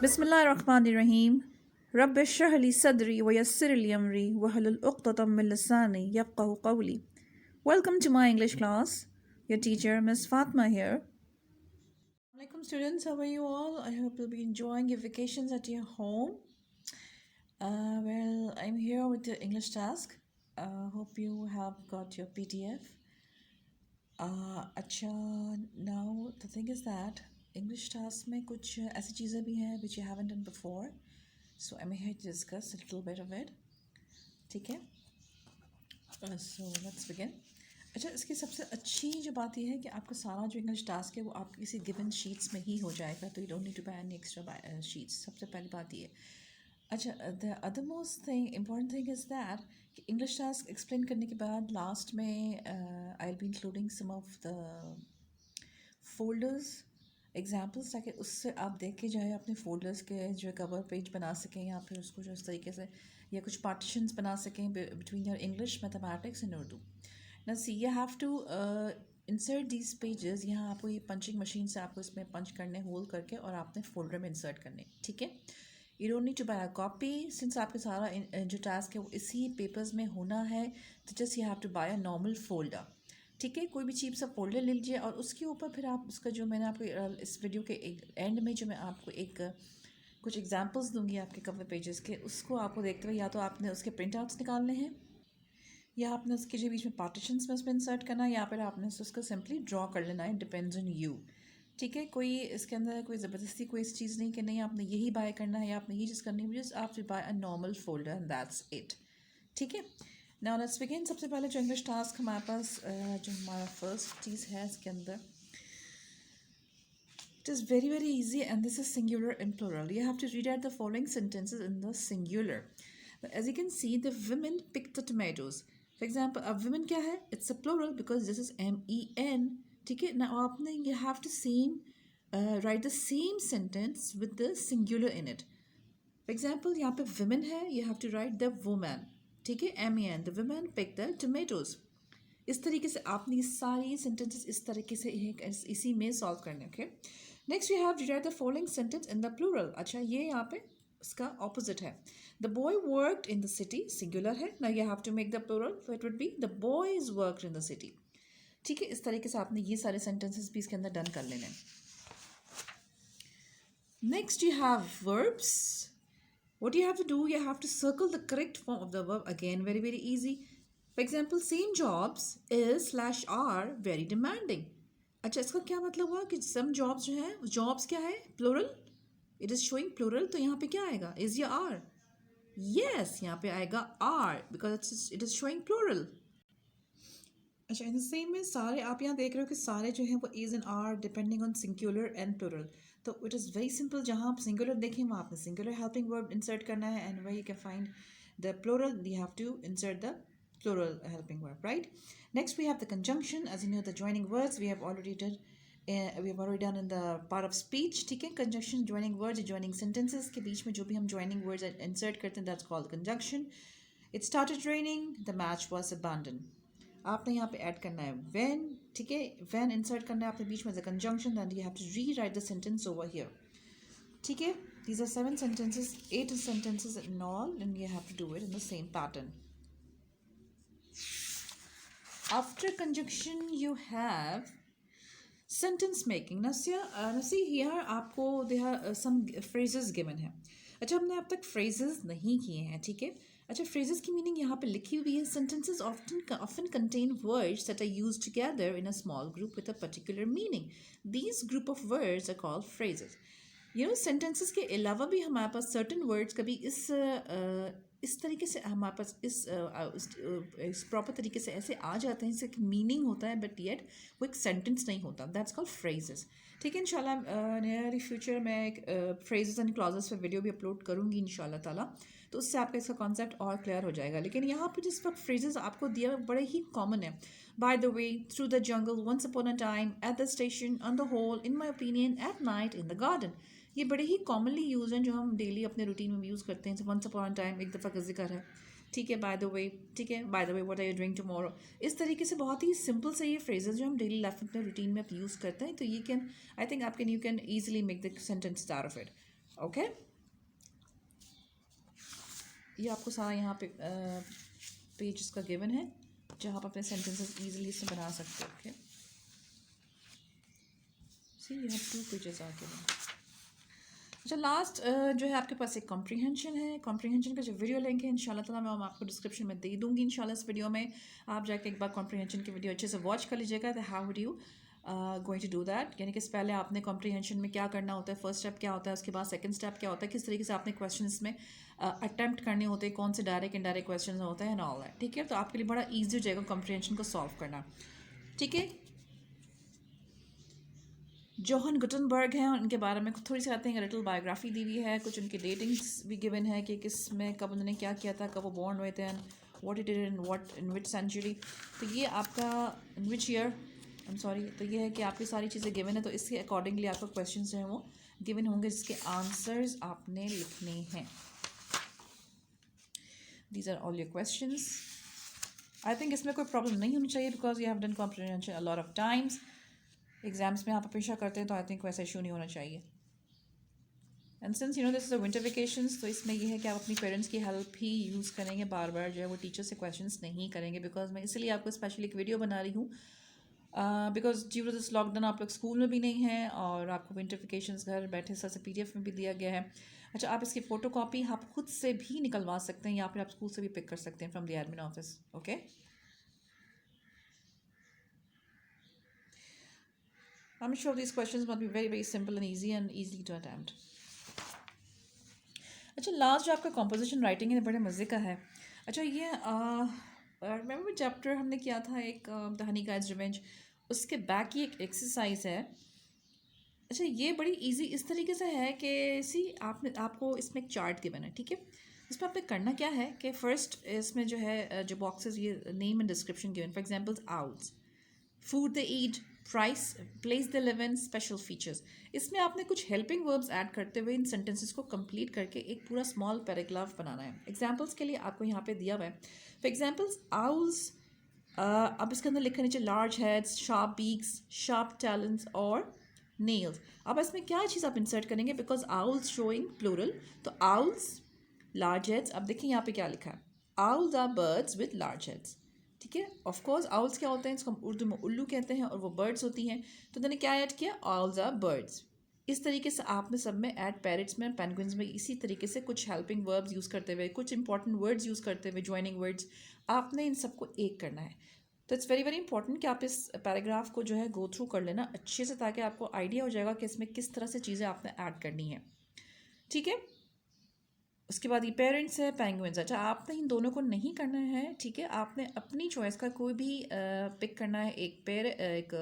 बिस्मिल्लाहिर्रहमानिर्रहीम रब्बि इश्रह ली सदरी व यस्सिर ली अमरी वहलुल उक़्दतम मिन लिसानी यफ़क़हू क़ौली. Welcome to my English class. Your teacher Miss Fatma here. Welcome students, how are you all? I hope you'll be enjoying your vacations at your home. Well, I'm here with the English task. Hope you have got your PDF. अच्छा, now the thing is that English task में कुछ ऐसी चीज़ें भी हैं which you haven't done before. So I'm here to discuss a little bit of it. ठीक है? So let's begin. अच्छा, इसकी सबसे अच्छी जो बात यह है कि आपका सारा जो इंग्लिश टास्क है वो आपकी किसी गिवन शीट्स में ही हो जाएगा, तो you don't need to buy any extra sheets. सबसे पहली बात ये. अच्छा, the other most thing important thing is that कि इंग्लिश टास्क एक्सप्लेन करने के बाद लास्ट में I will be including some of the folders examples, ताकि उससे आप देख के जो है अपने फोल्डर्स के जो कवर पेज बना सकें, या फिर उसको जो इस तरीके से या कुछ पार्टीशंस बना सकें between your English, mathematics and Urdu. ना see you have to insert these pages. यहाँ आपको ये पंचिंग मशीन से आपको इसमें पंच करने, होल करके, और आपने फोल्डर में इंसर्ट करने. ठीक है? You don't need to buy a copy. Since आपके सारा जो टास्क है वो इसी पेपर्स में होना है, तो just you have to buy a normal folder. ठीक है? कोई भी चीप सा फोल्डर ले लीजिए, और उसके ऊपर फिर आप उसका जो मैंने आपको इस वीडियो के एक एंड में जो मैं आपको कुछ एग्जांपल्स दूंगी आपके कवर पेजेस के, उसको आपको देखते हुए या तो आपने उसके प्रिंट आउट्स निकालने हैं, या आपने उसके जो बीच में पार्टीशंस में उसमें इंसर्ट करना है, या फिर आपने उसको सिंपली ड्रॉ कर लेना है. Depends on you. ठीक है? कोई इसके अंदर कोई ज़बरदस्ती कोई इस चीज़ नहीं कि नहीं आपने यही बाय करना है या आपने यही चीज़ करनी है. जस्ट आप buy a normal folder and that's it. ठीक है? Now let's begin. सबसे पहले जो इंग्लिश टास्क हमारे पास जो हमारा फर्स्ट चीज़ है इसके अंदर, it is very very easy, and this is singular and plural. You have to read out the following sentences in the singular. As you can see, the women picked the tomatoes. For example, a women क्या है? It's a plural because this is MEN. ठीक है? Now आपने you have to write the same sentence with the singular in it. For example, यहाँ पे women है, you have to write the woman. ठीक है? MEN. The women picked the tomatoes. इस तरीके से आपने ये सारी सेंटेंसेस इस तरीके से इसी में सॉल्व करने. Okay? Next you have to write the following sentence in the plural. अच्छा, ये यहाँ पे इसका ऑपोजिट है. The boy worked in the city, singular है. Now you have to make the plural, so it would be the boys worked in the city. ठीक है? इस तरीके से आपने ये सारे सेंटेंसेस भी इसके अंदर डन कर लेने. Next you have verbs. What you have to do, you have to circle the correct form of the verb. Again, very very easy. For example, same jobs is/are very demanding. अच्छा, इसका क्या मतलब हुआ कि some jobs जो है, jobs क्या है? Plural. It is showing plural, तो यहाँ पे क्या आएगा? Is या are? Yes, यहाँ पे आएगा are because it is showing plural. अच्छा, इन सेम में सारे आप यहाँ देख रहे हो कि सारे जो हैं वो is and are depending on singular and plural. तो इट इज़ वेरी सिंपल. जहाँ आप सिंगुलर देखें वहाँ आपने सिंगुलर हेल्पिंग वर्ब इंसर्ट करना है, and where you can find the plural you have to insert the plural helping verb, right? Next we have the conjunction. As you know, the joining words we have already done in the part of speech. ठीक है? conjunction, joining words, joining sentences के बीच में जो भी हम joining words insert करते हैं, that's called conjunction. It started raining, the match was abandoned. आपने यहाँ पे ऐड करना है when. ठीक है? when insert करना है आपने बीच में the conjunction, then you have to rewrite the sentence over here. ठीक है? These are 7 sentences, 8 sentences in all, and you have to do it in the same pattern. After conjunction you have sentence making. Now see here आपको there are some phrases given है. अच्छा, हमने अब तक phrases नहीं किए हैं. ठीक है? अच्छा, phrases की meaning यहाँ पे लिखी हुई है. Sentences often contain words that are used together in a small group with a particular meaning. These group of words are called phrases. sentences के अलावा भी हमारे पास certain words कभी इस तरीके से हमारे पास इस प्रॉपर तरीके से ऐसे आ जाते हैं, इसका मीनिंग होता है, बट येट वो एक सेंटेंस नहीं होता. That's called phrases. ठीक है? इंशाल्लाह नियर फ्यूचर मैं एक फ्रेजेस एंड क्लॉजेस पर वीडियो भी अपलोड करूँगी इंशाल्लाह ताला, तो उससे आपका इसका कॉन्सेप्ट और क्लियर हो जाएगा. लेकिन यहाँ पर जिस वक्त फ्रेजेस आपको दिया बड़े ही कॉमन है. By the way, through the jungle, once upon a time, at the station, on the whole, in my opinion, at night, in the garden. ये बड़े ही कॉमनली यूज़ हैं जो हम डेली अपने रूटीन में यूज़ करते हैं. वंस अपॉन टाइम एक दफ़ा का जिक्र है. ठीक है? By the way. ठीक है? By the way what are you doing tomorrow. इस तरीके से बहुत ही सिंपल से ये फ्रेजेस जो हम डेली लाइफ अपने रूटीन में आप यूज़ करते हैं, तो ये can I think you can easily make the sentence out of it. Okay, ये आपको सारा यहाँ पे पेज इसका गिवन है जहाँ आप अपने सेंटेंसेस ईजिली इसमें बना सकते हो। Okay, see you have 2 pages are given. अच्छा, लास्ट जो है आपके पास एक कॉम्प्रीहेंशन है। कॉम्प्रीहेंशन का जो वीडियो लिंक है इंशाल्लाह ताला मैं आपको डिस्क्रिप्शन में दे दूँगी। इंशाल्लाह इस वीडियो में आप जाके एक बार कॉम्प्रीहेंशन की वीडियो अच्छे से वॉच कर लीजिएगा। तो how would you going to do that, यानी कि इससे पहले आपने कॉम्प्रीहेंशन में क्या करना होता है, फर्स्ट स्टेप क्या होता है, उसके बाद सेकंड स्टेप क्या होता है, किस तरीके से आपने क्वेश्चन में अटैम्प्ट करने होते हैं, कौन से डायरेक्ट इनडायरेक्ट क्वेश्चन होते हैं एंड ऑल दैट। ठीक है, तो आपके लिए बड़ा ईजी हो जाएगा कॉम्प्रीहेंशन को सॉल्व करना। ठीक है, जोहन गुटनबर्ग हैं, उनके बारे में थोड़ी सी आते हैं, लिटिल बायोग्राफी दी हुई है, कुछ उनकी डेटिंग्स भी गिवन है कि किस में कब उन्होंने क्या किया था, कब वो बॉर्न हुए थे and what it did in which century. तो ये आपका in which year, I am sorry, तो ये है कि आपकी सारी चीज़ें गिवन है। तो इसके अकॉर्डिंगली आपको क्वेश्चन जो हैं वो गिवन होंगे जिसके आंसर्स आपने लिखने हैं। These are all your questions. I think इसमें कोई प्रॉब्लम नहीं होनी चाहिए because you have done comprehension a lot of times. Exams में आप हमेशा करते हैं तो आई थिंक वैसा इशू नहीं होना चाहिए। And since you know this is the winter vacations, तो इसमें ये है कि आप अपनी पेरेंट्स की हेल्प ही यूज़ करेंगे, बार बार जो है वो टीचर से क्वेश्चंस नहीं करेंगे। बिकॉज मैं इसलिए आपको स्पेशली एक वीडियो बना रही हूँ because due to this lockdown आप लोग स्कूल में भी नहीं हैं और आपको विंटर वेकेशंस घर बैठे से PDF में भी दिया गया है। अच्छा, आप इसकी फ़ोटो कॉपी आप खुद से भी निकलवा सकते हैं या फिर आप स्कूल से भी पिक कर सकते हैं from the admin office. Okay, I'm sure these questions must be very very simple and easy to attempt. अच्छा, लास्ट जो आपका कॉम्पोजिशन राइटिंग है बड़े मज़े का है। अच्छा, ये रिमेंबर चैप्टर हमने किया था एक द हनी गाइज रिवेंज, उसके बैक की एक एक्सरसाइज है। अच्छा, ये बड़ी इजी इस तरीके से है कि आपको इसमें एक चार्ट गिवन है। ठीक है, इसमें आपने करना क्या है कि फर्स्ट इसमें जो है जो बॉक्सेस ये name and description given, for examples owls, food they eat, price, place they live in, special features. इसमें आपने कुछ हेल्पिंग वर्ब्स ऐड करते हुए इन सेंटेंसेस को कंप्लीट करके एक पूरा स्मॉल पैराग्राफ बनाना है। एग्जांपल्स के लिए आपको यहाँ पे दिया हुआ है, फॉर एग्जांपल्स आउल्स, अब इसके अंदर लिखा नीचे large heads, sharp beaks, sharp talents और नेल्स। अब इसमें क्या चीज़ आप इंसर्ट करेंगे, बिकॉज आउल्स शोइंग प्लूरल, तो आउल्स, लार्ज हेड्स। अब देखिए यहाँ पे क्या लिखा है, owls are birds with large heads. ठीक है, ऑफ कोर्स आउल्स क्या होते हैं, इसको हम उर्दू में उल्लू कहते हैं और वो बर्ड्स होती हैं। तो मैंने क्या ऐड किया, आउल्स आर बर्ड्स। इस तरीके से आपने सब में ऐड पैरट्स में, पेंगुइन्स में इसी तरीके से कुछ हेल्पिंग वर्ब्स यूज़ करते हुए, कुछ इंपॉर्टेंट वर्ड्स यूज़ करते हुए, ज्वाइनिंग वर्ड्स, आपने इन सबको एक करना है। तो इट्स वेरी वेरी इंपॉर्टेंट कि आप इस पैराग्राफ को जो है गो थ्रू कर लेना अच्छे से, ताकि आपको आइडिया हो जाएगा कि इसमें किस तरह से चीज़ें आपने ऐड करनी है। ठीक है, उसके बाद ये पेरेंट्स है, पेंगुइन्स। अच्छा, आपने इन दोनों को नहीं करना है। ठीक है, आपने अपनी चॉइस का कोई भी पिक करना है, एक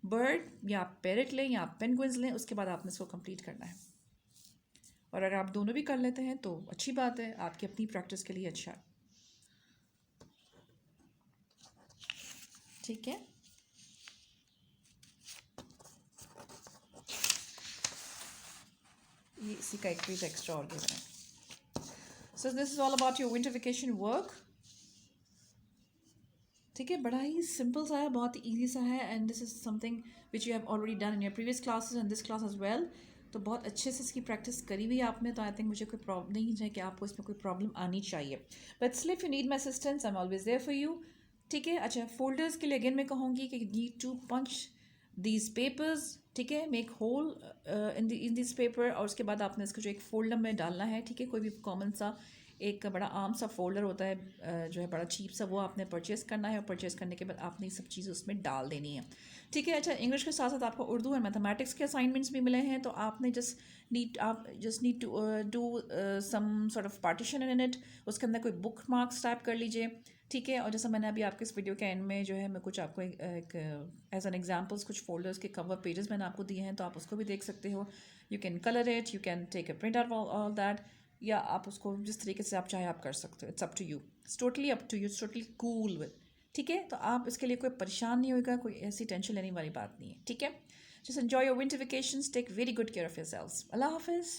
बर्ड, या आप पैरट लें या आप पेंगुइन्स लें, उसके बाद आपने इसको कंप्लीट करना है। और अगर आप दोनों भी कर लेते हैं तो अच्छी बात है, आपकी अपनी प्रैक्टिस के लिए अच्छा है। ठीक है, ये इसी का एक पेज एक्स्ट्रा और गिवन है। So this is all about your winter vacation work. ठीक है, बड़ा ही सिंपल सा है, बहुत ईजी सा है, and this is something which you have already done in your previous classes and this class as well. तो बहुत अच्छे से इसकी प्रैक्टिस करी हुई है आपने, तो आई थिंक मुझे कोई प्रॉब्लम नहीं है कि आपको इसमें कोई प्रॉब्लम आनी चाहिए। But still if you need my assistance I am always there for you. ठीक है, अच्छा, फोल्डर्स के लिए अगेन मैं कहूँगी कि need to punch these papers. ठीक है, make hole in this paper, और उसके बाद आपने इसको जो एक फोल्डर में डालना है। ठीक है, कोई भी कॉमन सा एक बड़ा आम सा फोल्डर होता है जो है बड़ा चीप सा, वो आपने परचेज़ करना है, और परचेज़ करने के बाद आपने ये सब चीज़ें उसमें डाल देनी है। ठीक है, अच्छा, इंग्लिश के साथ साथ आपको उर्दू और मैथमेटिक्स के असाइनमेंट्स भी मिले हैं, तो आपने आप just need to do some sort of partition in it. उसके अंदर कोई बुक मार्क्स टाइप कर लीजिए। ठीक है, और जैसा मैंने अभी आपके इस वीडियो के एंड में जो है मैं कुछ आपको एक एज एन एग्जाम्पल्स कुछ फोल्डर्स के कवर पेजेस मैंने आपको दिए हैं, तो आप उसको भी देख सकते हो। You can colour it, you can take a print out all that, या आप उसको जिस तरीके से आप चाहे आप कर सकते हो। It's up to you, it's totally up to you, it's totally cool with. ठीक है, तो आप इसके लिए कोई परेशान नहीं होगा, कोई ऐसी टेंशन लेने वाली बात नहीं है। ठीक है, just enjoy your winter vacations, take very good care of yourselves. अल्लाह हाफिज़।